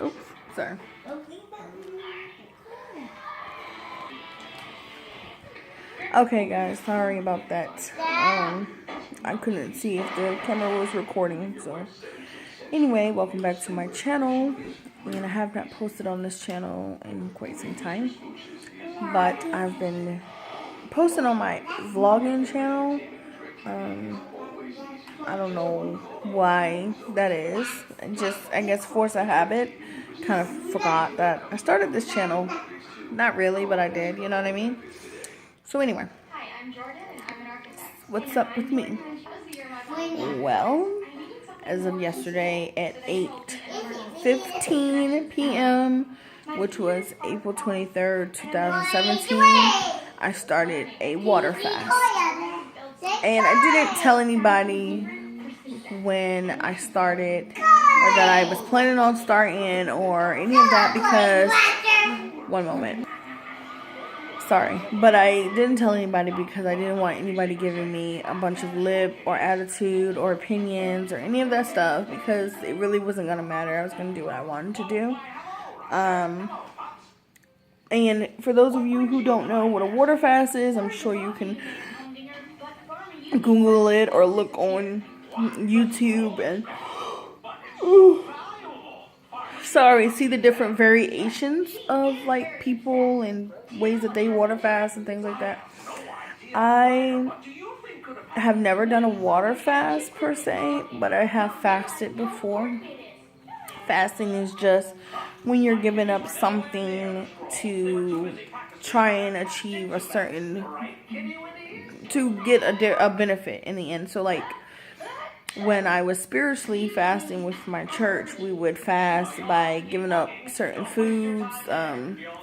Oops, sorry. Okay, guys, sorry about that. I couldn't see if the camera was recording, so anyway, welcome back to my channel. And I have not posted on this channel in quite some time, but I've been posting on my vlogging channel. I don't know why that is. I guess force a habit. Kind of forgot that I started this channel. Not really, but I did, you know what I mean? So anyway, what's up with me? Well, as of yesterday at 8:15 p.m., which was April 23rd, 2017, I started a water fast. And I didn't tell anybody when I started or that I was planning on starting or any of that because, one moment. Sorry, but I didn't tell anybody because I didn't want anybody giving me a bunch of lip or attitude or opinions or any of that stuff because it really wasn't going to matter. I was going to do what I wanted to do. And for those of you who don't know what a water fast is, I'm sure you can Google it or look on YouTube and see the different variations of like people and ways that they water fast and things like that. I have never done a water fast per se, but I have fasted before. Fasting is just when you're giving up something to try and achieve a certain, to get a benefit in the end. So like when I was spiritually fasting with my church, we would fast by giving up certain foods,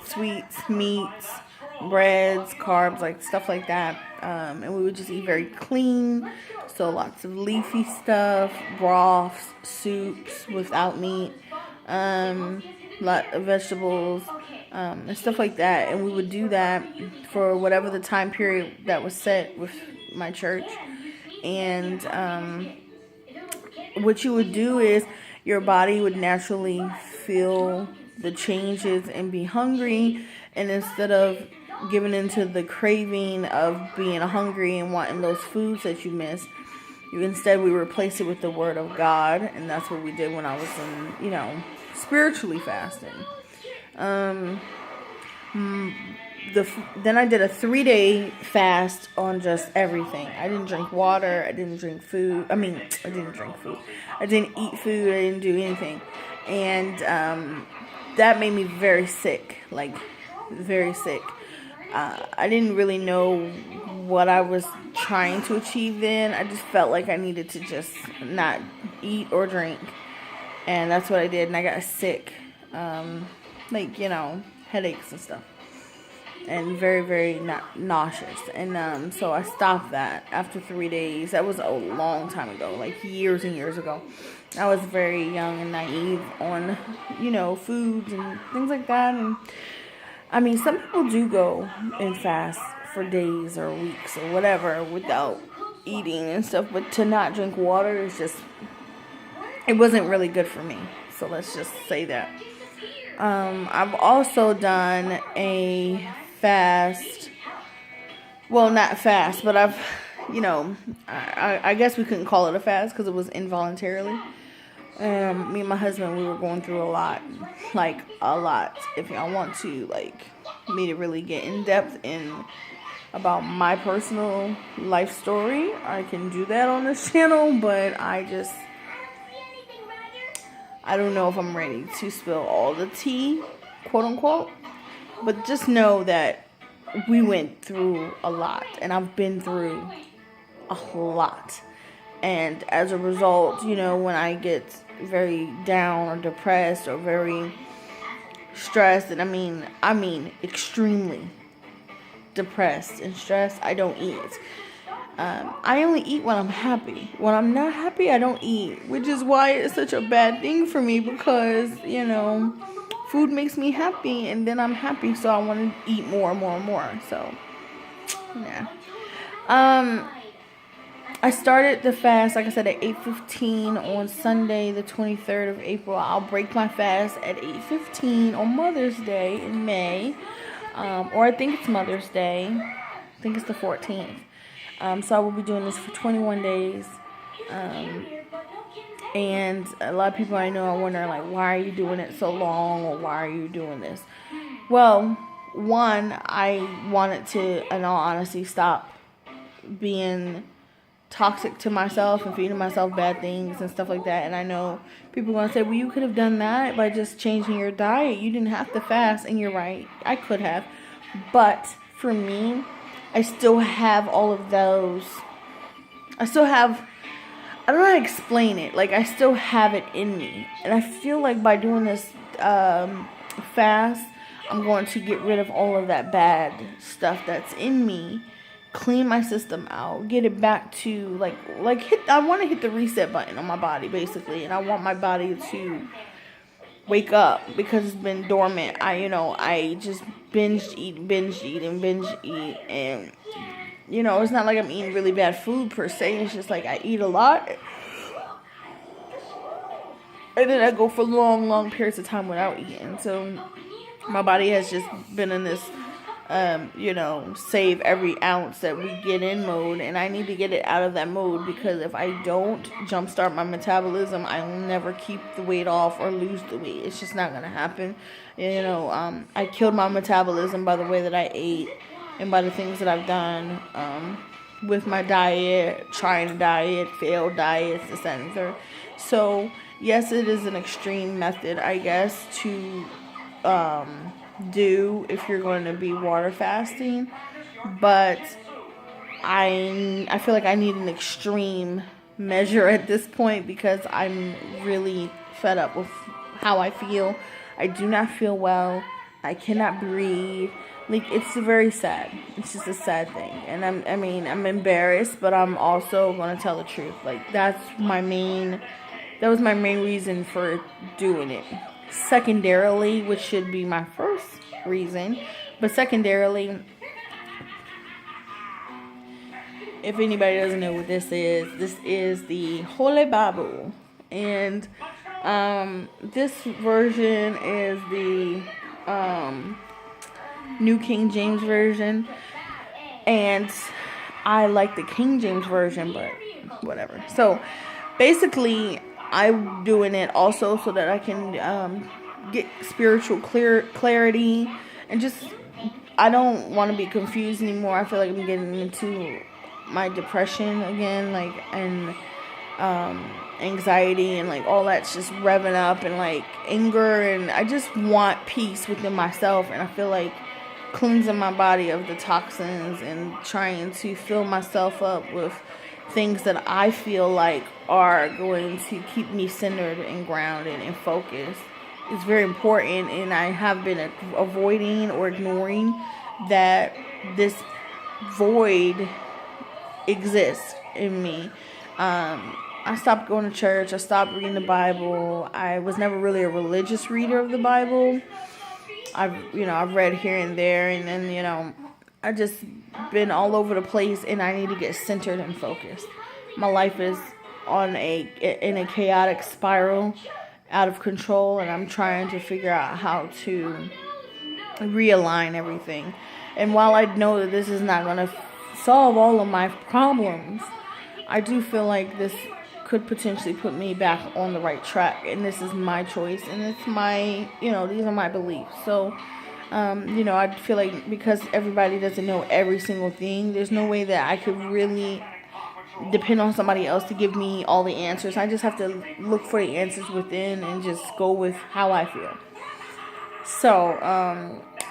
sweets, meats, breads, carbs, like stuff like that. And we would just eat very clean. So lots of leafy stuff, broths, soups without meat, lot of vegetables, and stuff like that. And we would do that for whatever the time period that was set with my church. And what you would do is your body would naturally feel the changes and be hungry. And instead of giving into the craving of being hungry and wanting those foods that you miss, instead we replace it with the word of God. And that's what we did when I was in, spiritually fasting. Then I did a 3-day fast on just everything. I didn't drink water. I didn't drink food. I didn't drink food. I didn't eat food. I didn't do anything. And that made me very sick. Like, very sick. I didn't really know what I was trying to achieve then. I just felt like I needed to just not eat or drink. And that's what I did. And I got sick. Headaches and stuff. And very, very nauseous. And so I stopped that after 3 days. That was a long time ago, like years and years ago. I was very young and naive on, foods and things like that. And some people do go and fast for days or weeks or whatever without eating and stuff. But to not drink water is just, it wasn't really good for me. So let's just say that. I've also done a fast. Well, not fast, but I've, I guess we couldn't call it a fast because it was involuntarily. Me and my husband, we were going through a lot. Like, a lot. If y'all want to, me to really get in depth in about my personal life story, I can do that on this channel, but I don't know if I'm ready to spill all the tea, quote unquote. But just know that we went through a lot. And I've been through a lot. And as a result, when I get very down or depressed or very stressed, and I mean extremely depressed and stressed, I don't eat. I only eat when I'm happy. When I'm not happy, I don't eat, which is why it's such a bad thing for me because, food makes me happy and then I'm happy, so I want to eat more and more and more. So, yeah. I started the fast, like I said, at 8:15 on Sunday, the 23rd of April. I'll break my fast at 8:15 on Mother's Day in May. Or I think it's Mother's Day. I think it's the 14th. So I will be doing this for 21 days. And a lot of people I know are wondering, like, why are you doing it so long, or why are you doing this? Well, one, I wanted to, in all honesty, stop being toxic to myself and feeding myself bad things and stuff like that. And I know people are going to say, well, you could have done that by just changing your diet. You didn't have to fast. And you're right. I could have. But for me, I still have all of those. I don't know how to explain it. Like, I still have it in me. And I feel like by doing this fast, I'm going to get rid of all of that bad stuff that's in me. Clean my system out, get it back to I want to hit the reset button on my body, basically, and I want my body to wake up because it's been dormant. I just binge eat, and it's not like I'm eating really bad food per se. It's just like I eat a lot, and then I go for long periods of time without eating. So my body has just been in this save every ounce that we get in mode, and I need to get it out of that mode, because if I don't jumpstart my metabolism, I will never keep the weight off or lose the weight. It's just not gonna happen. I killed my metabolism by the way that I ate and by the things that I've done with my diet, trying to diet, failed diets, this, that, and third. So yes, it is an extreme method, I guess, to do if you're going to be water fasting, but I feel like I need an extreme measure at this point, because I'm really fed up with how I feel. I do not feel well. I cannot breathe. Like, it's very sad. It's just a sad thing. And I'm embarrassed, but I'm also going to tell the truth. Like, that was my main reason for doing it. Secondarily, which should be my first reason, but secondarily, if anybody doesn't know what this is the Holy Bible, and this version is the New King James Version, and I like the King James Version, but whatever. So basically, I'm doing it also so that I can get spiritual clarity, and just, I don't want to be confused anymore. I feel like I'm getting into my depression again, and anxiety, and all that's just revving up, and anger, and I just want peace within myself, and I feel like cleansing my body of the toxins and trying to fill myself up with things that I feel like are going to keep me centered and grounded and focused is very important. And I have been avoiding or ignoring that this void exists in me. I stopped going to church. I stopped reading the Bible. I was never really a religious reader of the Bible. I've read here and there, and then, I just been all over the place, and I need to get centered and focused. My life is in a chaotic spiral, out of control, and I'm trying to figure out how to realign everything. And while I know that this is not going to solve all of my problems, I do feel like this could potentially put me back on the right track, and this is my choice, and it's my, these are my beliefs. So I feel like because everybody doesn't know every single thing, there's no way that I could really depend on somebody else to give me all the answers. I just have to look for the answers within and just go with how I feel. So,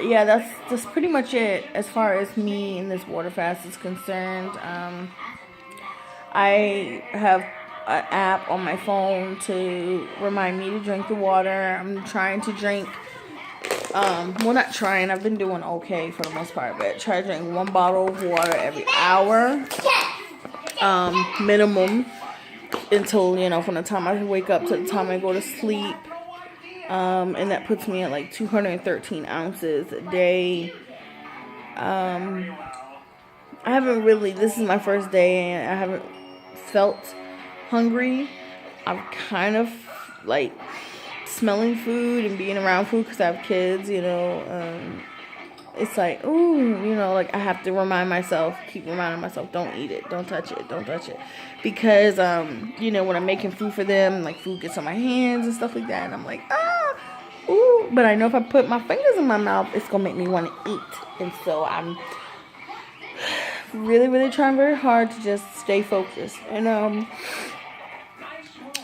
that's pretty much it as far as me and this water fast is concerned. I have an app on my phone to remind me to drink the water. I'm trying to drink, not trying, I've been doing okay for the most part, but try to drink 1 bottle of water every hour, minimum, until, from the time I wake up to the time I go to sleep, and that puts me at 213 ounces a day. I haven't really, this is my first day, and I haven't felt hungry, I'm kind of like smelling food and being around food because I have kids, you know. It's like, ooh, you know, like I have to keep reminding myself, don't eat it, don't touch it, don't touch it. Because, you know, when I'm making food for them, like food gets on my hands and stuff like that. And I'm like, ooh. But I know if I put my fingers in my mouth, it's going to make me want to eat. And so I'm really, really trying very hard to just stay focused. And,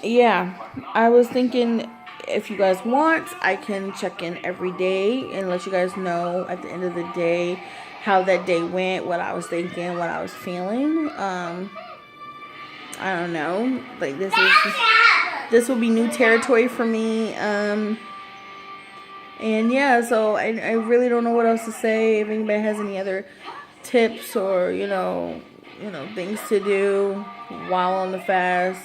yeah, I was thinking, if you guys want, I can check in every day and let you guys know at the end of the day how that day went, what I was thinking, what I was feeling. I don't know. Like this will be new territory for me. And yeah, so I really don't know what else to say. If anybody has any other tips or you know things to do while on the fast,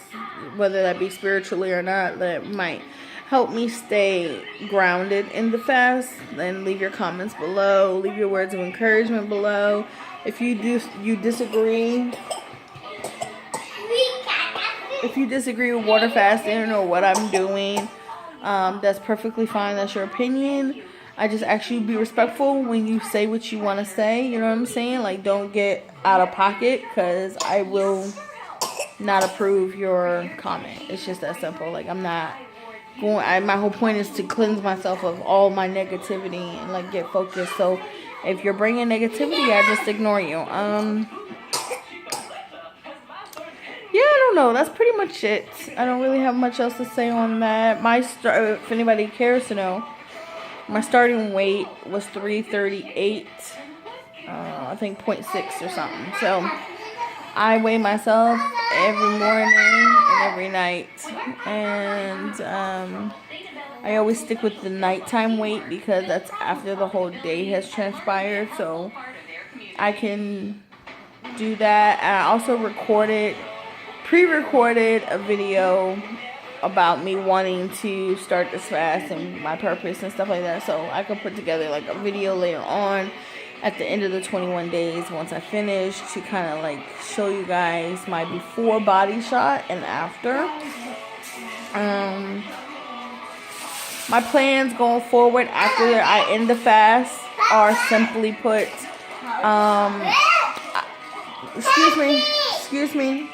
whether that be spiritually or not, that might help me stay grounded in the fast, then leave your comments below. Leave your words of encouragement below. If you disagree with water fasting or what I'm doing, that's perfectly fine. That's your opinion. I just ask you to be respectful when you say what you want to say. You know what I'm saying? Like, don't get out of pocket, because I will not approve your comment. It's just that simple. Like, I'm not my whole point is to cleanse myself of all my negativity and like get focused. So if you're bringing negativity, I just ignore you. Yeah, I don't know. That's pretty much it. I don't really have much else to say on that. If anybody cares to know, my starting weight was 338. I think 0.6 or something. So I weigh myself every morning and every night, and I always stick with the nighttime weight because that's after the whole day has transpired, so I can do that. And I also pre-recorded a video about me wanting to start this fast and my purpose and stuff like that, so I could put together like a video later on at the end of the 21 days once I finish, to kind of like show you guys my before body shot and after. My plans going forward after I end the fast are simply put, excuse me.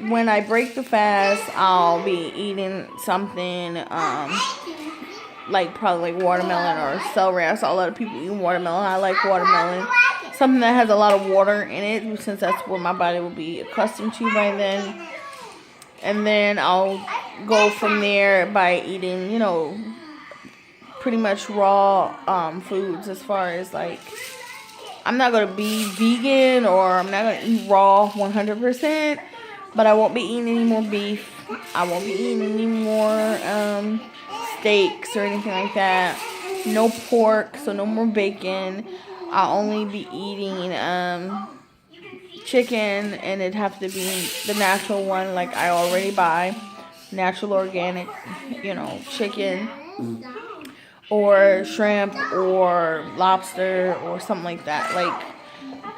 When I break the fast, I'll be eating something, like probably like watermelon or celery. I saw a lot of people eating watermelon. I like watermelon. Something that has a lot of water in it, since that's what my body will be accustomed to by then. And then I'll go from there by eating, you know, pretty much raw foods, as far as like, I'm not going to be vegan or I'm not going to eat raw 100%, but I won't be eating any more beef. I won't be eating any more steaks or anything like that. No pork, so no more bacon. I'll only be eating chicken, and it'd have to be the natural one, like I already buy, natural organic, you know, chicken, or shrimp or lobster or something like that. Like,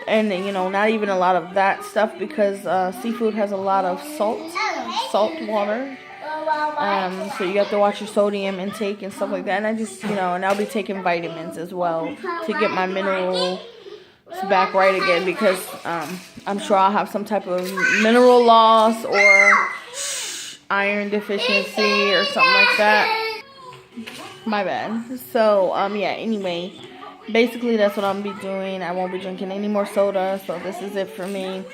and you know, not even a lot of that stuff, because seafood has a lot of salt water. So you have to watch your sodium intake and stuff like that. And I just, you know, and I'll be taking vitamins as well to get my minerals back right again, because I'm sure I'll have some type of mineral loss or iron deficiency or something like that. My bad. So, yeah, anyway, basically that's what I'm going to be doing. I won't be drinking any more soda, so this is it for me.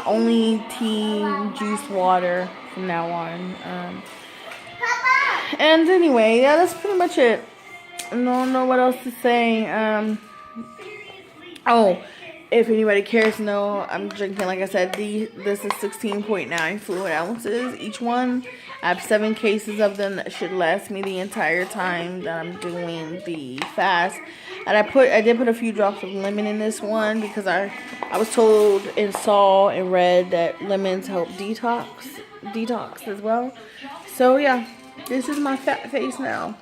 Only tea, juice, water from now on. And anyway, yeah, that's pretty much it. I don't know what else to say. Oh, if anybody cares to know, I'm drinking, like I said, this is 16.9 fluid ounces each one. I have 7 cases of them that should last me the entire time that I'm doing the fast. And I did put a few drops of lemon in this one, because I was told and saw and read that lemons help detox as well. So yeah, this is my fat face now.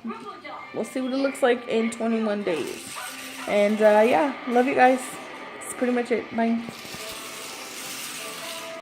We'll see what it looks like in 21 days. And yeah, love you guys. pretty much it. Bye.